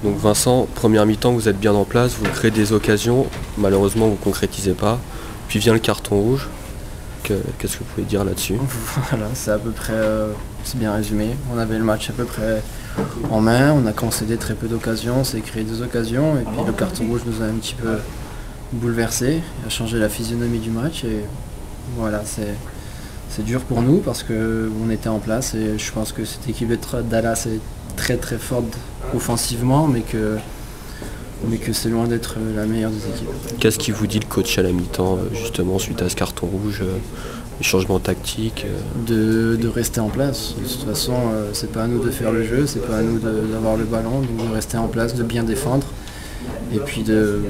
Donc Vincent, première mi-temps, vous êtes bien en place, vous créez des occasions, malheureusement vous ne concrétisez pas. Puis vient le carton rouge. Qu'est-ce que vous pouvez dire là-dessus? Voilà, c'est à peu près c'est bien résumé. On avait le match à peu près en main, on a concédé très peu d'occasions, on s'est créé des occasions et puis le carton rouge nous a un petit peu bouleversé, a changé la physionomie du match et voilà, c'est dur pour nous parce qu'on était en place et je pense que cette équipe de Dallas est très très forte offensivement mais que c'est loin d'être la meilleure des équipes. Qu'est-ce qui vous dit le coach à la mi-temps, justement, suite à ce carton rouge, les changements tactiques de rester en place. De toute façon, c'est pas à nous de faire le jeu, c'est pas à nous d'avoir le ballon, donc de rester en place, de bien défendre et puis de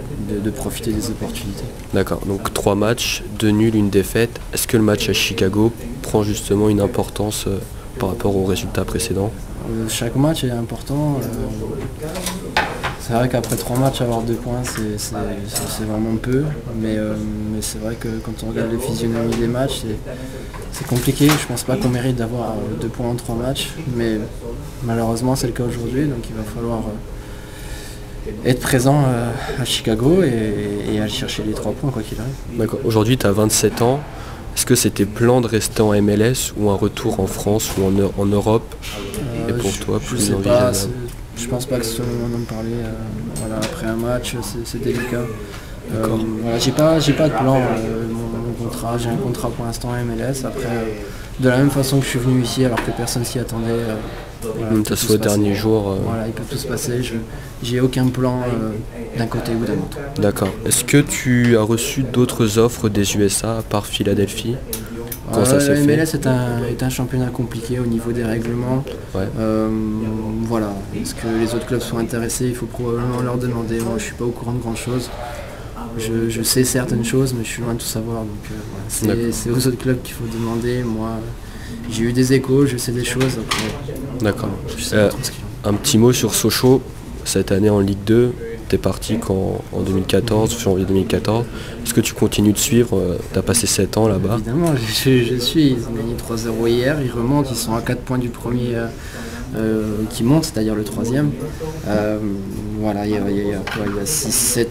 profiter des opportunités. D'accord, donc 3 matchs, 2 nuls, 1 défaite. Est-ce que le match à Chicago prend justement une importance par rapport aux résultats précédents? Chaque match est important. C'est vrai qu'après 3 matchs, avoir 2 points, c'est vraiment peu. Mais c'est vrai que quand on regarde les physionomies des matchs, c'est compliqué. Je pense pas qu'on mérite d'avoir 2 points en 3 matchs. Mais malheureusement, c'est le cas aujourd'hui. Donc il va falloir être présent à Chicago et aller chercher les 3 points, quoi qu'il arrive. D'accord. Aujourd'hui, tu as 27 ans. Est-ce que c'était plan de rester en MLS ou un retour en France ou en Europe et pour toi plus envisageable? Je pense pas que ce soit le moment de parler voilà, après un match, c'est délicat. Voilà, j'ai pas de plan. Mon contrat, j'ai un contrat pour l'instant à MLS. Après, de la même façon que je suis venu ici alors que personne s'y attendait. Voilà, ça soit au dernier jour. Voilà, il peut tout se passer. J'ai aucun plan d'un côté ou d'un autre. D'accord. Est-ce que tu as reçu d'autres offres des USA à part Philadelphie? La MLS est un championnat compliqué au niveau des règlements. Ouais. Voilà. Est-ce que les autres clubs sont intéressés? Il faut probablement leur demander. Moi, je suis pas au courant de grand chose. Je sais certaines choses, mais je suis loin de tout savoir. Donc c'est aux autres clubs qu'il faut demander. Moi, j'ai eu des échos, je sais des choses. D'accord. Un petit mot sur Sochaux. Cette année en Ligue 2, tu es parti en 2014, janvier 2014. Est-ce que tu continues de suivre? Tu as passé 7 ans là-bas. Évidemment, je suis. Ils ont gagné 3-0 hier, ils remontent, ils sont à 4 points du premier qui monte, c'est-à-dire le 3e. Voilà, il y a 6-7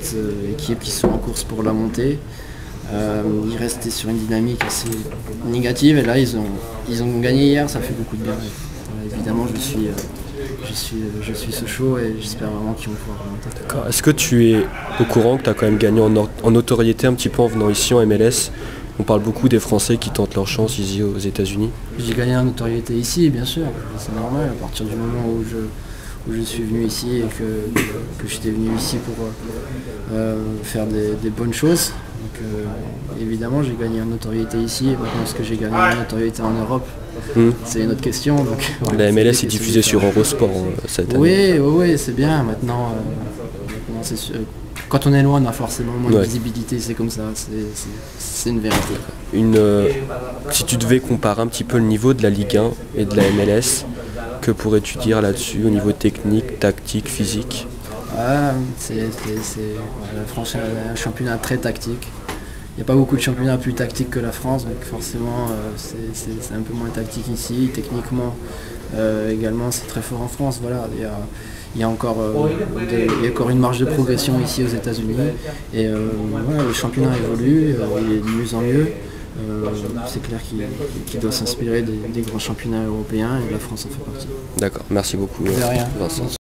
équipes qui sont en course pour la montée. Ils restaient sur une dynamique assez négative et là ils ont gagné hier, ça fait beaucoup de bien. Évidemment, je suis Sochaux et j'espère vraiment qu'ils vont pouvoir remonter. D'accord. Est-ce que tu es au courant que tu as quand même gagné en notoriété un petit peu en venant ici en MLS? On parle beaucoup des Français qui tentent leur chance ici aux États-Unis. J'ai gagné en notoriété ici, bien sûr, c'est normal, à partir du moment où je suis venu ici et que j'étais venu ici pour faire des bonnes choses. Donc évidemment j'ai gagné en notoriété ici et maintenant est-ce que j'ai gagné en notoriété en Europe? C'est une autre question. Donc, la MLS est diffusée sur Eurosport cette année. Oui, c'est bien. Maintenant c'est sûr. Quand on est loin, on a forcément moins de visibilité, c'est comme ça, c'est une vérité. Si tu devais comparer un petit peu le niveau de la Ligue 1 et de la MLS, que pourrais-tu dire là-dessus au niveau technique, tactique, physique? C'est franchement un championnat très tactique. Il n'y a pas beaucoup de championnats plus tactiques que la France, donc forcément c'est un peu moins tactique ici. Techniquement également c'est très fort en France. Voilà, il y a encore une marge de progression ici aux États-Unis. Et voilà, le championnat évolue, il est de mieux en mieux. C'est clair qu'il doit s'inspirer des grands championnats européens et la France en fait partie. D'accord, merci beaucoup. De rien. Vincent.